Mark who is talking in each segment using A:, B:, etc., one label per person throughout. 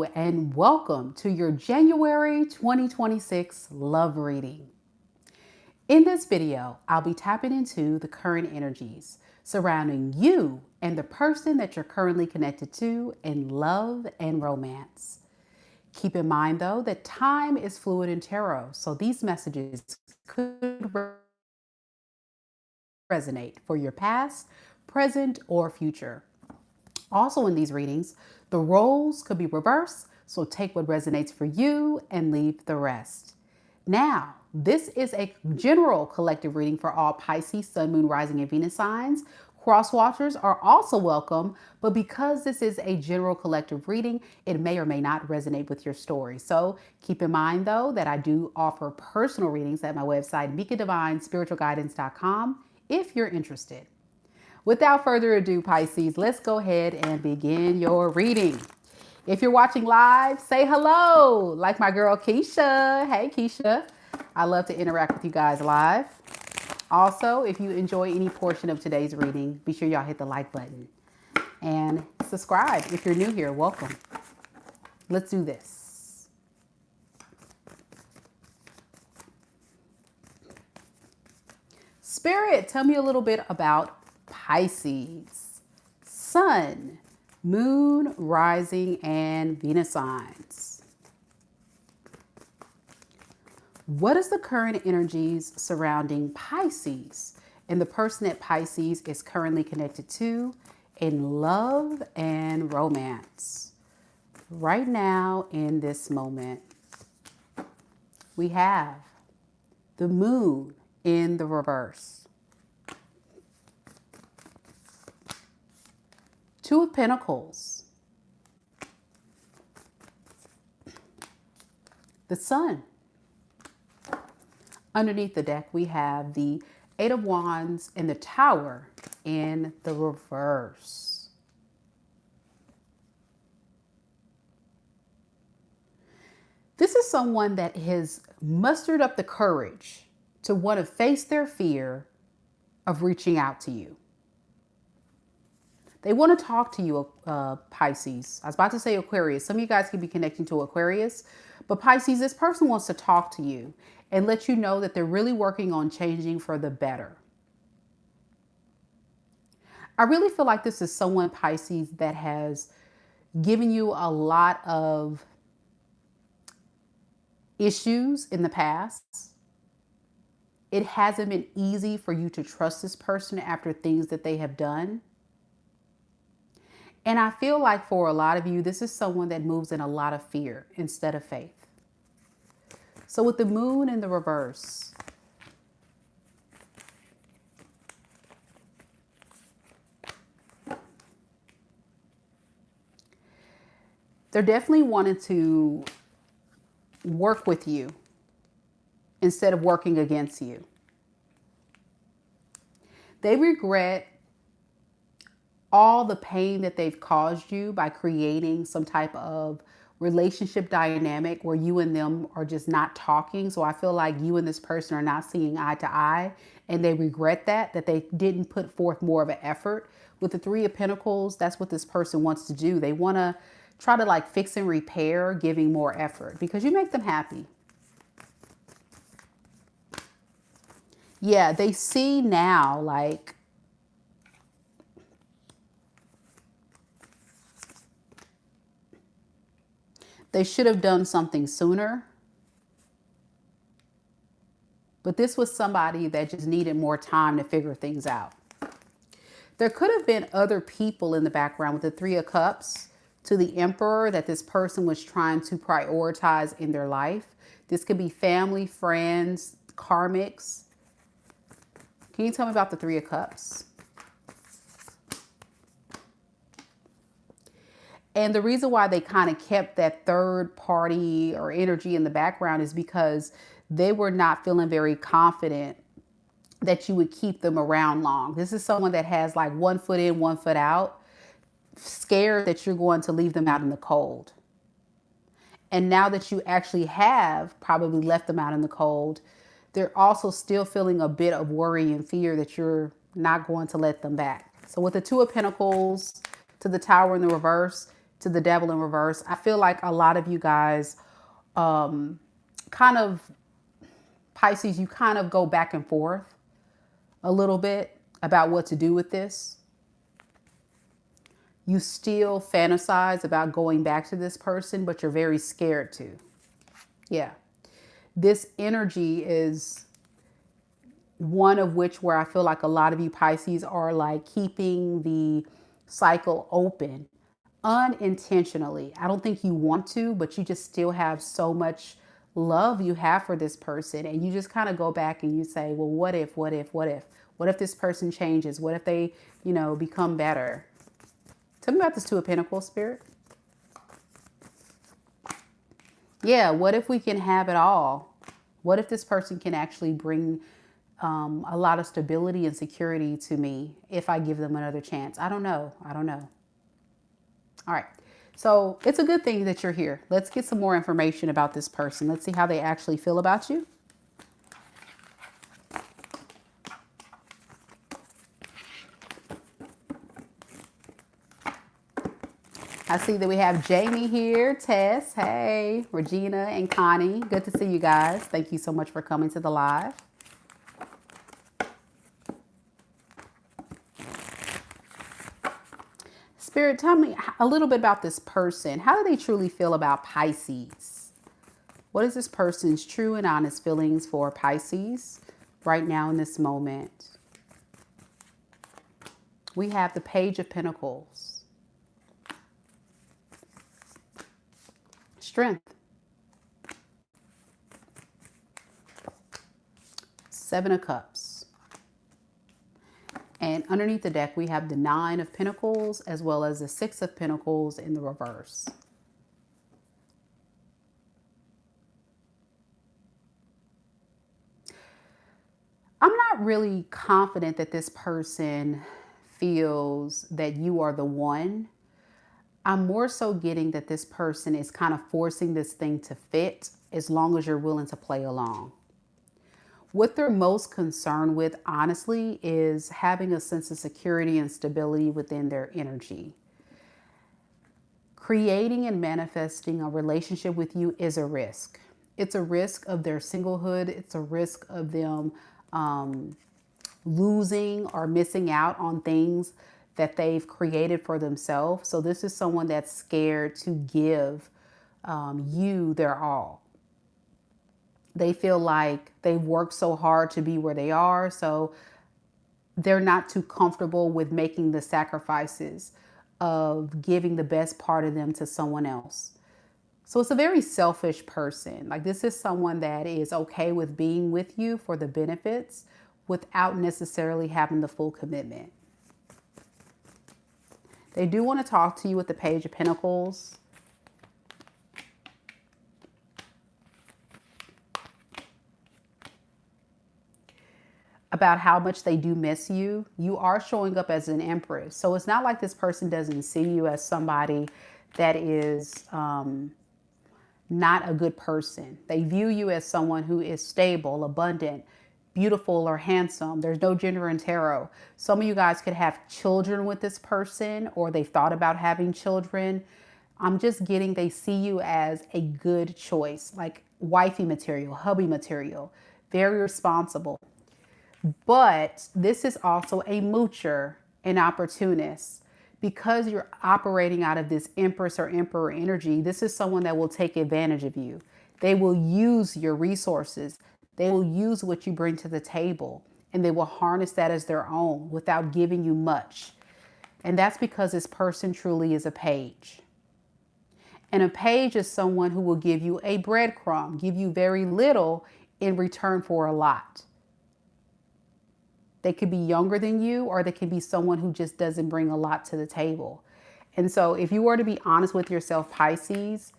A: Hello and welcome to your January 2026 love reading. In this video, I'll be tapping into the current energies surrounding you and the person that you're currently connected to in love and romance. Keep in mind though that time is fluid in tarot, so these messages could resonate for your past, present, or future. Also in these readings, the roles could be reversed, so take what resonates for you and leave the rest. Now, this is a general collective reading for all Pisces, Sun, Moon, Rising, and Venus signs. Cross watchers are also welcome, but because this is a general collective reading, it may or may not resonate with your story. So keep in mind though that I do offer personal readings at my website, MikaDivineSpiritualGuidance.com if you're interested. Without further ado, Pisces, let's go ahead and begin your reading. If you're watching live, say hello, like my girl Keisha. Hey, Keisha. I love to interact with you guys live. Also, if you enjoy any portion of today's reading, be sure y'all hit the like button and subscribe. If you're new here, welcome. Let's do this. Spirit, tell me a little bit about Pisces, Sun, Moon, Rising, and Venus signs. What is the current energies surrounding Pisces and the person that Pisces is currently connected to in love and romance? Right now, in this moment, we have the Moon in the reverse. Two of Pentacles. The Sun. Underneath the deck, we have the Eight of Wands and the Tower in the reverse. This is someone that has mustered up the courage to want to face their fear of reaching out to you. They want to talk to you, Pisces. I was about to say Aquarius. Some of you guys can be connecting to Aquarius. But Pisces, this person wants to talk to you and let you know that they're really working on changing for the better. I really feel like this is someone, Pisces, that has given you a lot of issues in the past. It hasn't been easy for you to trust this person after things that they have done. And I feel like for a lot of you, this is someone that moves in a lot of fear instead of faith. So with the Moon in the reverse, they're definitely wanting to work with you instead of working against you. They regret all the pain that they've caused you by creating some type of relationship dynamic where you and them are just not talking. So I feel like you and this person are not seeing eye to eye, and they regret that they didn't put forth more of an effort. With the Three of Pentacles, that's what this person wants to do. They want to try to like fix and repair, giving more effort because you make them happy. Yeah, they see now like they should have done something sooner. But this was somebody that just needed more time to figure things out. There could have been other people in the background with the Three of Cups to the Emperor that this person was trying to prioritize in their life. This could be family, friends, karmics. Can you tell me about the Three of Cups? And the reason why they kind of kept that third party or energy in the background is because they were not feeling very confident that you would keep them around long. This is someone that has like one foot in, one foot out, scared that you're going to leave them out in the cold. And now that you actually have probably left them out in the cold, they're also still feeling a bit of worry and fear that you're not going to let them back. So with the Two of Pentacles to the Tower in the reverse, to the Devil in reverse. I feel like a lot of you guys kind of, Pisces, you kind of go back and forth a little bit about what to do with this. You still fantasize about going back to this person, but you're very scared to. Yeah. This energy is one of which where I feel like a lot of you Pisces are like keeping the cycle open unintentionally. I don't think you want to, but you just still have so much love you have for this person. And you just kind of go back and you say, well, what if, what if, what if? What if this person changes? What if they, you know, become better? Tell me about this Two of Pentacles, Spirit. Yeah, what if we can have it all? What if this person can actually bring a lot of stability and security to me if I give them another chance? I don't know. I don't know. All right. So it's a good thing that you're here. Let's get some more information about this person. Let's see how they actually feel about you. I see that we have Jamie here, Tess, hey, Regina and Connie. Good to see you guys. Thank you so much for coming to the live. Spirit, tell me a little bit about this person. How do they truly feel about Pisces? What is this person's true and honest feelings for Pisces right now in this moment? We have the Page of Pentacles. Strength. Seven of Cups. And underneath the deck, we have the Nine of Pentacles as well as the Six of Pentacles in the reverse. I'm not really confident that this person feels that you are the one. I'm more so getting that this person is kind of forcing this thing to fit as long as you're willing to play along. What they're most concerned with, honestly, is having a sense of security and stability within their energy. Creating and manifesting a relationship with you is a risk. It's a risk of their singlehood. It's a risk of them losing or missing out on things that they've created for themselves. So this is someone that's scared to give you their all. They feel like they've worked so hard to be where they are, so they're not too comfortable with making the sacrifices of giving the best part of them to someone else. So it's a very selfish person. Like, this is someone that is okay with being with you for the benefits without necessarily having the full commitment. They do want to talk to you with the Page of Pentacles. About how much they do miss you. You are showing up as an Empress. So it's not like this person doesn't see you as somebody that is not a good person. They view you as someone who is stable, abundant, beautiful, or handsome. There's no gender in tarot. Some of you guys could have children with this person, or they've thought about having children. I'm just getting they see you as a good choice, like wifey material, hubby material, very responsible. But this is also a moocher, an opportunist. Because you're operating out of this Empress or Emperor energy, this is someone that will take advantage of you. They will use your resources. They will use what you bring to the table, and they will harness that as their own without giving you much. And that's because this person truly is a page. And a page is someone who will give you a breadcrumb, give you very little in return for a lot. They could be younger than you, or they can be someone who just doesn't bring a lot to the table. And so if you were to be honest with yourself, Pisces,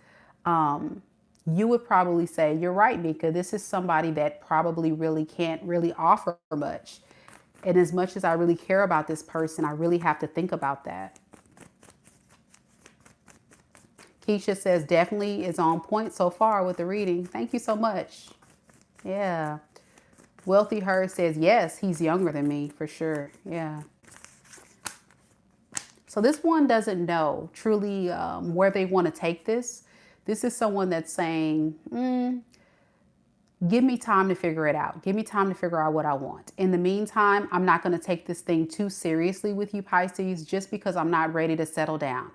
A: you would probably say, you're right, Mika, this is somebody that probably really can't really offer much. And as much as I really care about this person, I really have to think about that. Keisha says, definitely is on point so far with the reading. Thank you so much. Yeah. Wealthy Her says, yes, he's younger than me for sure. Yeah. So this one doesn't know truly where they want to take this. This is someone that's saying, give me time to figure it out. Give me time to figure out what I want. In the meantime, I'm not going to take this thing too seriously with you, Pisces, just because I'm not ready to settle down.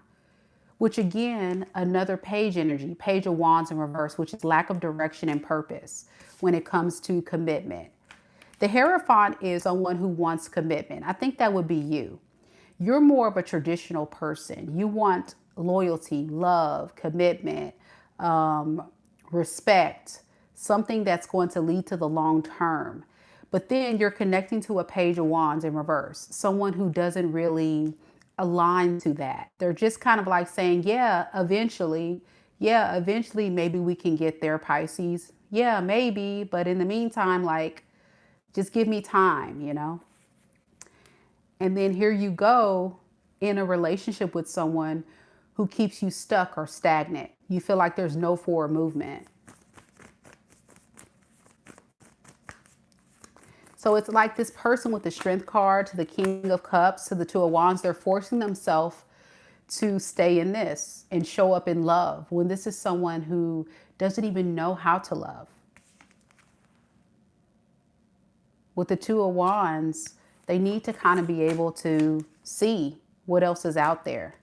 A: Which again, another page energy, page of wands in reverse, which is lack of direction and purpose when it comes to commitment. The Hierophant is someone who wants commitment. I think that would be you. You're more of a traditional person. You want loyalty, love, commitment, respect, something that's going to lead to the long term. But then you're connecting to a page of wands in reverse, someone who doesn't really align to that. They're just kind of like saying, yeah, eventually, maybe we can get there, Pisces. Yeah, maybe. But in the meantime, like, just give me time, you know? And then here you go in a relationship with someone who keeps you stuck or stagnant. You feel like there's no forward movement. So it's like this person with the Strength card to the King of Cups to the Two of Wands, they're forcing themselves to stay in this and show up in love when this is someone who doesn't even know how to love. With the Two of Wands, they need to kind of be able to see what else is out there.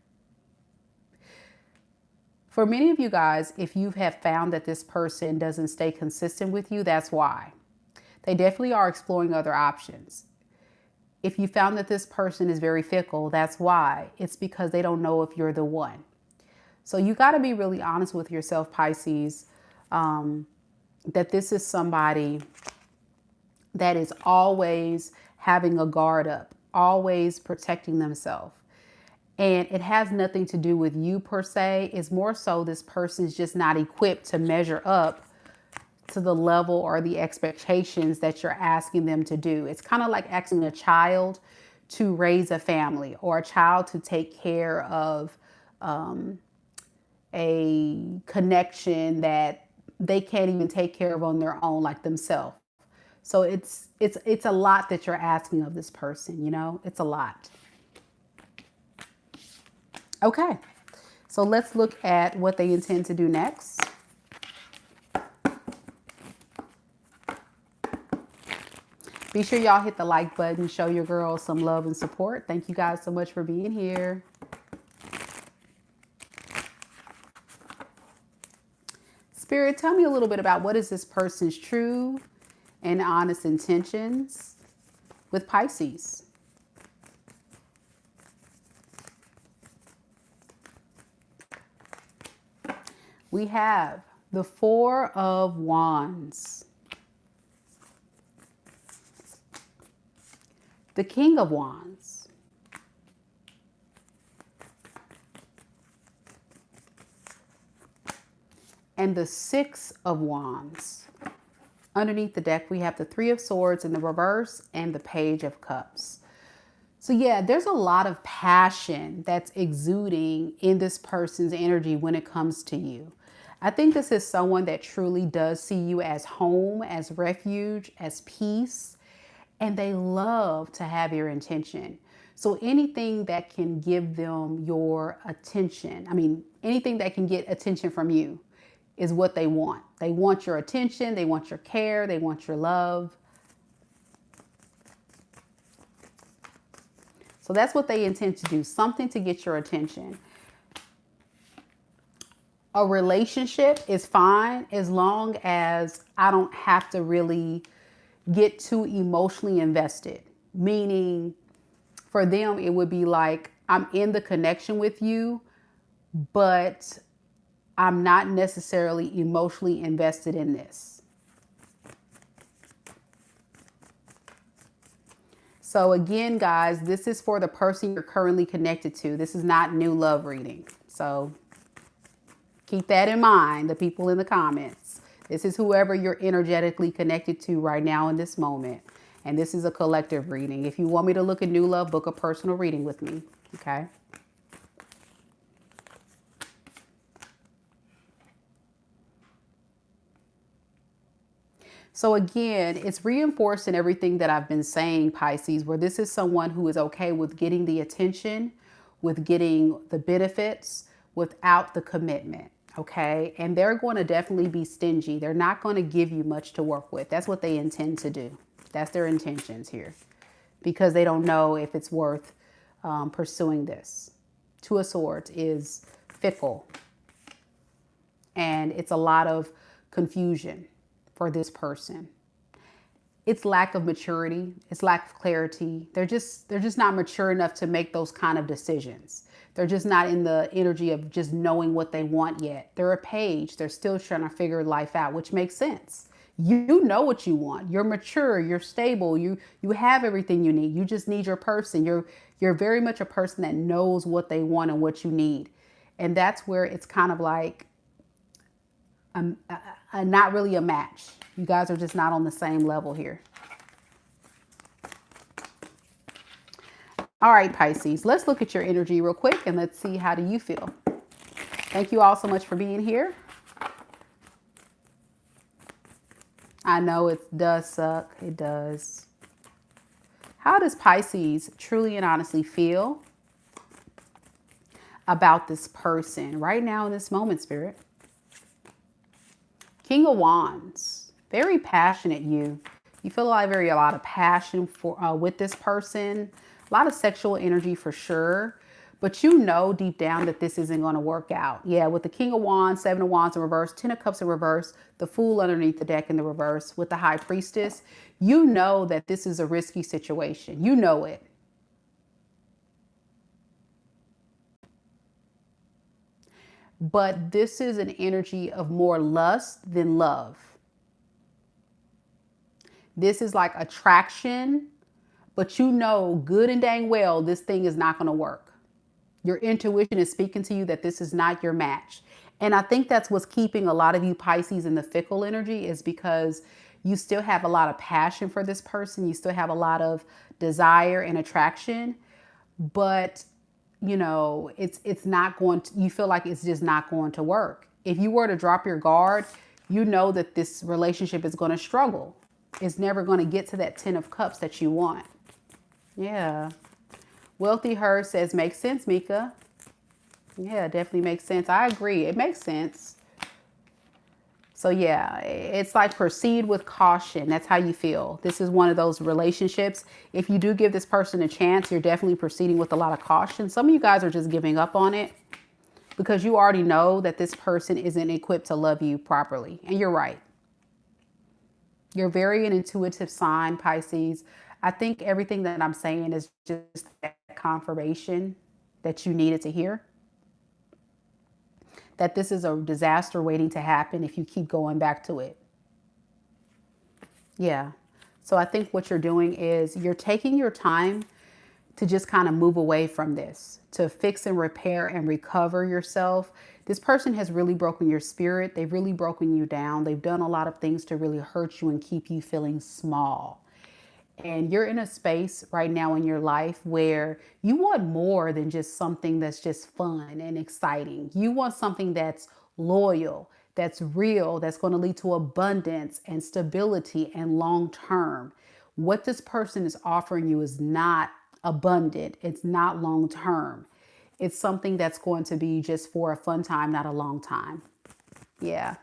A: For many of you guys, if you have found that this person doesn't stay consistent with you, that's why. They definitely are exploring other options. If you found that this person is very fickle, that's why. It's because they don't know if you're the one. So you got to be really honest with yourself, Pisces, that this is somebody that is always having a guard up, always protecting themselves. And it has nothing to do with you per se. It's more so this person's just not equipped to measure up to the level or the expectations that you're asking them to do. It's kind of like asking a child to raise a family or a child to take care of a connection that they can't even take care of on their own, like themselves. So it's a lot that you're asking of this person, you know? It's a lot. Okay, so let's look at what they intend to do next. Be sure y'all hit the like button, show your girls some love and support. Thank you guys so much for being here. Spirit, tell me a little bit about what is this person's true and honest intentions with Pisces. We have the Four of Wands, the King of Wands, and the Six of Wands. Underneath the deck, we have the Three of Swords in the reverse and the Page of Cups. So yeah, there's a lot of passion that's exuding in this person's energy when it comes to you. I think this is someone that truly does see you as home, as refuge, as peace. And they love to have your attention. So anything that can give them your attention, anything that can get attention from you is what they want. They want your attention. They want your care. They want your love. So that's what they intend to do. Something to get your attention. A relationship is fine as long as I don't have to really get too emotionally invested. Meaning for them, it would be like, I'm in the connection with you, but I'm not necessarily emotionally invested in this. So again, guys, this is for the person you're currently connected to. This is not new love reading. So keep that in mind, the people in the comments. This is whoever you're energetically connected to right now in this moment. And this is a collective reading. If you want me to look at new love, book a personal reading with me. Okay. So again, it's reinforcing everything that I've been saying, Pisces, where this is someone who is okay with getting the attention with getting the benefits without the commitment. Okay. And they're going to definitely be stingy. They're not going to give you much to work with. That's what they intend to do. That's their intentions here, because they don't know if it's worth pursuing this. Two of Swords is fickle, and it's a lot of confusion for this person. It's lack of maturity. It's lack of clarity. They're just not mature enough to make those kind of decisions. They're just not in the energy of just knowing what they want yet. They're a page. They're still trying to figure life out, which makes sense. You know what you want. You're mature. You're stable. You have everything you need. You just need your person. You're very much a person that knows what they want and what you need. And that's where it's kind of like not really a match. You guys are just not on the same level here. All right, Pisces, let's look at your energy real quick and let's see, how do you feel? Thank you all so much for being here. I know it does suck. It does. How does Pisces truly and honestly feel about this person right now in this moment, Spirit? King of Wands, very passionate you. You feel like a lot of passion for with this person, a lot of sexual energy for sure. But you know deep down that this isn't going to work out. Yeah, with the King of Wands, Seven of Wands in reverse, Ten of Cups in reverse, the Fool underneath the deck in the reverse, with the High Priestess, you know that this is a risky situation. You know it. But this is an energy of more lust than love. This is like attraction, but you know good and dang well this thing is not going to work. Your intuition is speaking to you that this is not your match. And I think that's what's keeping a lot of you Pisces in the fickle energy, is because you still have a lot of passion for this person. You still have a lot of desire and attraction, but you know, it's not going to, you feel like it's just not going to work. If you were to drop your guard, you know that this relationship is going to struggle. It's never going to get to that 10 of Cups that you want. Yeah. Wealthy Her says, makes sense, Mika. Yeah, definitely makes sense. I agree. It makes sense. So yeah, it's like proceed with caution. That's how you feel. This is one of those relationships. If you do give this person a chance, you're definitely proceeding with a lot of caution. Some of you guys are just giving up on it because you already know that this person isn't equipped to love you properly. And you're right. You're very an intuitive sign, Pisces. I think everything that I'm saying is just that confirmation that you needed to hear. That this is a disaster waiting to happen if you keep going back to it. Yeah. So I think what you're doing is you're taking your time to just kind of move away from this, to fix and repair and recover yourself. This person has really broken your spirit. They've really broken you down. They've done a lot of things to really hurt you and keep you feeling small. And you're in a space right now in your life where you want more than just something that's just fun and exciting. You want something that's loyal, that's real, that's going to lead to abundance and stability and long term. What this person is offering you is not abundant. It's not long term. It's something that's going to be just for a fun time, not a long time. Yeah.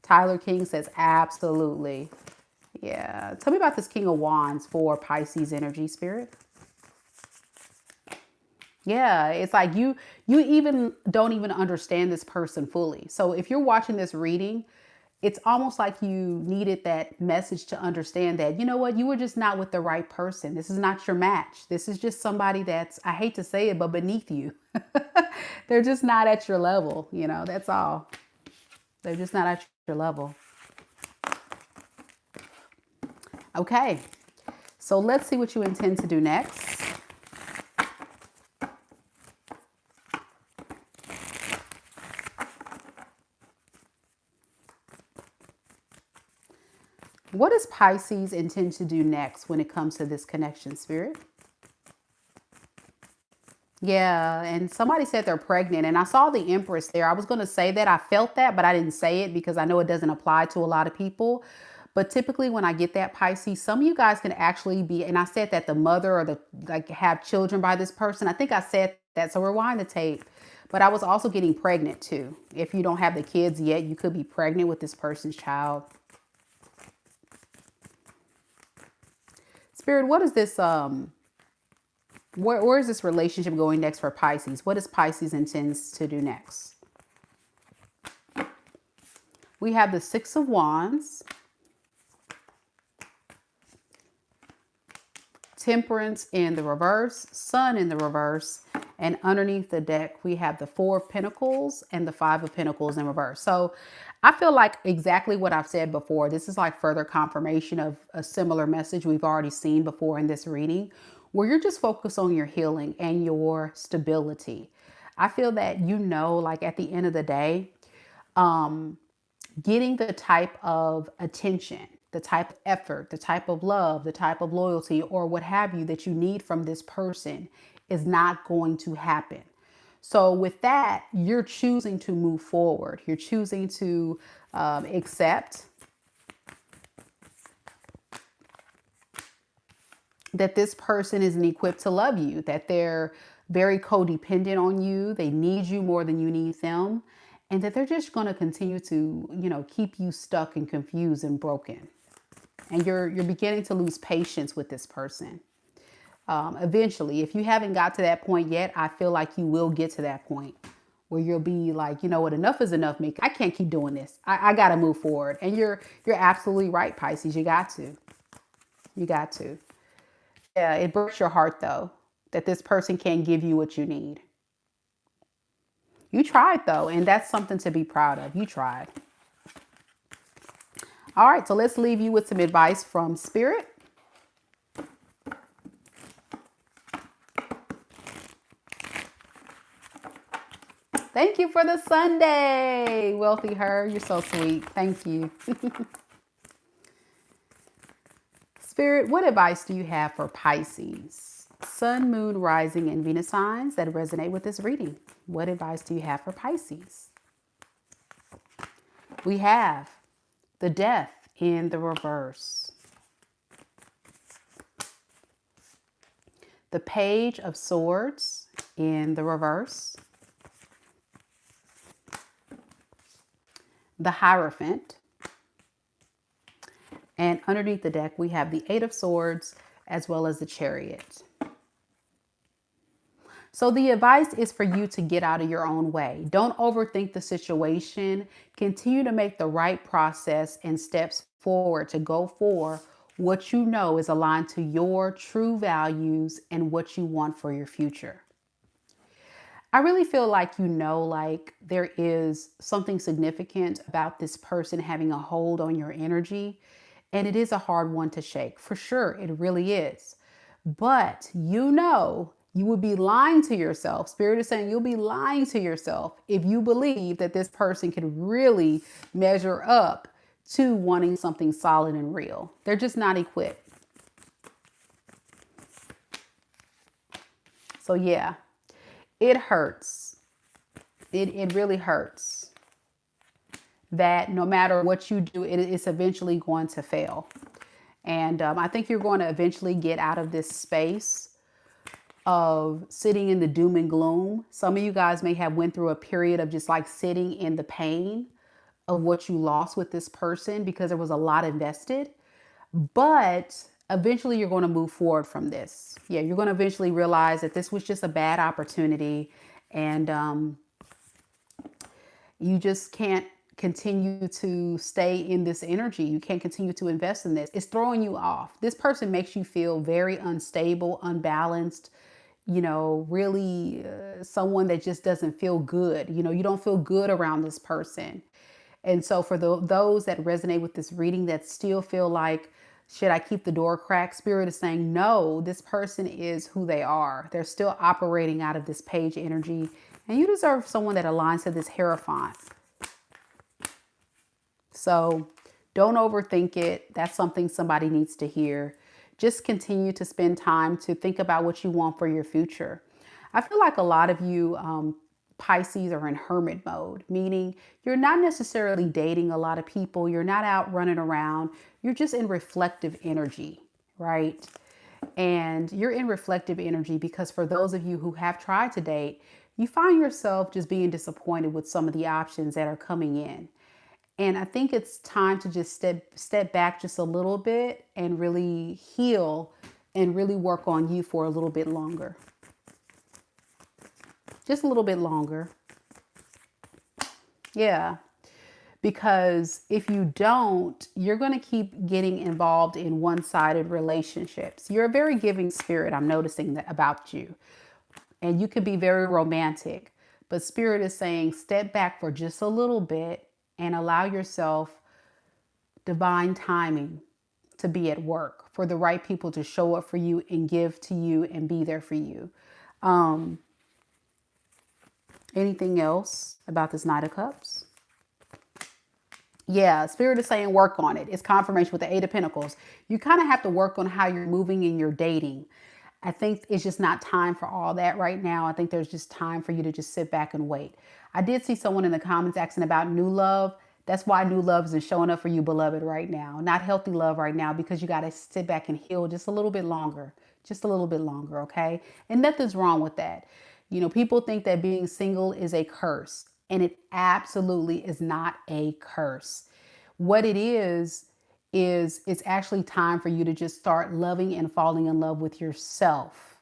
A: Tyler King says, absolutely. Yeah. Tell me about this King of Wands for Pisces energy, Spirit. Yeah. It's like you even don't even understand this person fully. So if you're watching this reading, it's almost like you needed that message to understand that, you know what, you were just not with the right person. This is not your match. This is just somebody that's, I hate to say it, but beneath you. They're just not at your level. You know, that's all. They're just not at your level. Okay, so let's see what you intend to do next. What does Pisces intend to do next when it comes to this connection, Spirit? Yeah, and somebody said they're pregnant, and I saw the Empress there. I was going to say that. I felt that, but I didn't say it because I know it doesn't apply to a lot of people. But typically when I get that Pisces, some of you guys can actually be, and I said that the mother or the, like, have children by this person. I think I said So rewind the tape. But I was also getting pregnant too. If you don't have the kids yet, you could be pregnant with this person's child. Spirit, what is this? Where is this relationship going next for Pisces? What does Pisces intends to do next? We have the Six of Wands, Temperance in the reverse, Sun in the reverse, and underneath the deck, we have the Four of Pentacles and the Five of Pentacles in reverse. So I feel like exactly what I've said before. This is like further confirmation of a similar message we've already seen before in this reading, where you're just focused on your healing and your stability. I feel that, like at the end of the day, getting the type of attention, the type of effort, the type of love, the type of loyalty, or what have you that you need from this person is not going to happen. So with that, you're choosing to move forward. You're choosing to accept that this person isn't equipped to love you, that they're very codependent on you. They need you more than you need them. And that they're just going to continue to, keep you stuck and confused and broken. And you're beginning to lose patience with this person. Eventually, if you haven't got to that point yet, I feel like you will get to that point where you'll be like, you know what, enough is enough, Mick. I can't keep doing this. I got to move forward. And you're absolutely right, Pisces. You got to. You got to. Yeah, it breaks your heart, though, that this person can't give you what you need. You tried, though, and that's something to be proud of. You tried. All right, so let's leave you with some advice from Spirit. Thank you for the Sunday, Wealthy Her. You're so sweet. Thank you. Spirit, what advice do you have for Pisces? Sun, Moon, Rising, and Venus signs that resonate with this reading. What advice do you have for Pisces? We have the Death in the reverse, the Page of Swords in the reverse, the Hierophant, and underneath the deck we have the Eight of Swords as well as the Chariot. So the advice is for you to get out of your own way. Don't overthink the situation. Continue to make the right process and steps forward to go for what you know is aligned to your true values and what you want for your future. I really feel like, like there is something significant about this person having a hold on your energy. And it is a hard one to shake. For sure, it really is. But you would be lying to yourself. Spirit is saying you'll be lying to yourself if you believe that this person could really measure up to wanting something solid and real. They're just not equipped. So yeah, it hurts. It really hurts that no matter what you do, it's eventually going to fail. And I think you're going to eventually get out of this space of sitting in the doom and gloom. Some of you guys may have went through a period of just like sitting in the pain of what you lost with this person because there was a lot invested. But eventually you're going to move forward from this. Yeah, you're going to eventually realize that this was just a bad opportunity and you just can't continue to stay in this energy. You can't continue to invest in this. It's throwing you off. This person makes you feel very unstable, unbalanced, really someone that just doesn't feel good. You don't feel good around this person. And so for those that resonate with this reading that still feel like, should I keep the door cracked? Spirit is saying, no, this person is who they are. They're still operating out of this page energy. And you deserve someone that aligns to this Hierophant. So don't overthink it. That's something somebody needs to hear. Just continue to spend time to think about what you want for your future. I feel like a lot of you Pisces are in hermit mode, meaning you're not necessarily dating a lot of people. You're not out running around. You're just in reflective energy, right? And you're in reflective energy because for those of you who have tried to date, you find yourself just being disappointed with some of the options that are coming in. And I think it's time to just step back just a little bit and really heal and really work on you for a little bit longer. Just a little bit longer. Yeah. Because if you don't, you're going to keep getting involved in one-sided relationships. You're a very giving spirit. I'm noticing that about you. And you can be very romantic. But Spirit is saying step back for just a little bit and allow yourself divine timing to be at work, for the right people to show up for you and give to you and be there for you. Um, Anything else about this Knight of Cups? Yeah, Spirit is saying work on it. It's confirmation with the Eight of Pentacles. You kind of have to work on how you're moving in your dating. I think it's just not time for all that right now. I think there's just time for you to just sit back and wait. I did see someone in the comments asking about new love. That's why new love isn't showing up for you, beloved, right now. Not healthy love right now, because you got to sit back and heal just a little bit longer. Just a little bit longer, okay? And nothing's wrong with that. You know, people think that being single is a curse, and it absolutely is not a curse. What it is it's actually time for you to just start loving and falling in love with yourself.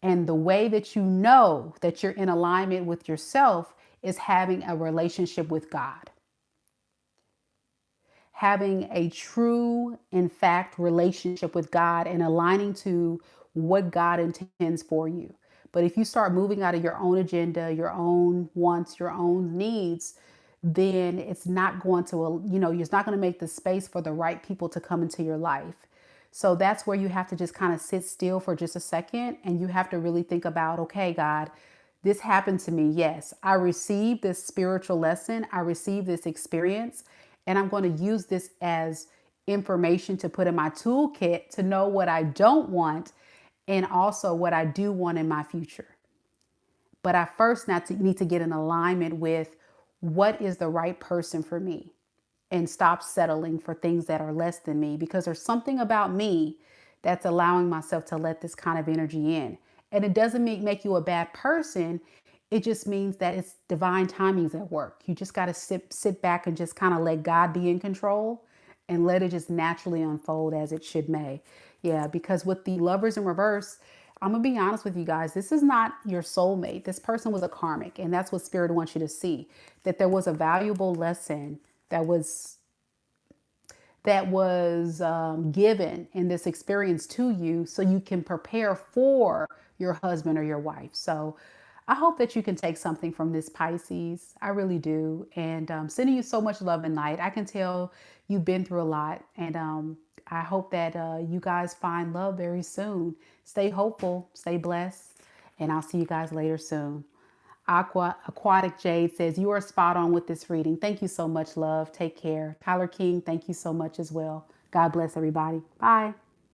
A: And the way that you know that you're in alignment with yourself is having a relationship with God. Having a true, in fact, relationship with God and aligning to what God intends for you. But if you start moving out of your own agenda, your own wants, your own needs, then it's not going to, it's not going to make the space for the right people to come into your life. So that's where you have to just kind of sit still for just a second, and you have to really think about, okay, God, this happened to me. Yes, I received this spiritual lesson. I received this experience, and I'm going to use this as information to put in my toolkit to know what I don't want and also what I do want in my future. But I first need to get in alignment with what is the right person for me and stop settling for things that are less than me, because there's something about me that's allowing myself to let this kind of energy in. And it doesn't make you a bad person. It just means that it's divine timings at work. You just got to sit back and just kind of let God be in control and let it just naturally unfold as it should may. Yeah, because with the Lovers in reverse, I'm going to be honest with you guys. This is not your soulmate. This person was a karmic. And that's what Spirit wants you to see, that there was a valuable lesson that was given in this experience to you so you can prepare for your husband or your wife. So I hope that you can take something from this, Pisces. I really do. And sending you so much love and light. I can tell you've been through a lot. And I hope that you guys find love very soon. Stay hopeful, stay blessed, and I'll see you guys later soon. Aquatic Jade says, you are spot on with this reading. Thank you so much, love. Take care. Tyler King, thank you so much as well. God bless everybody. Bye.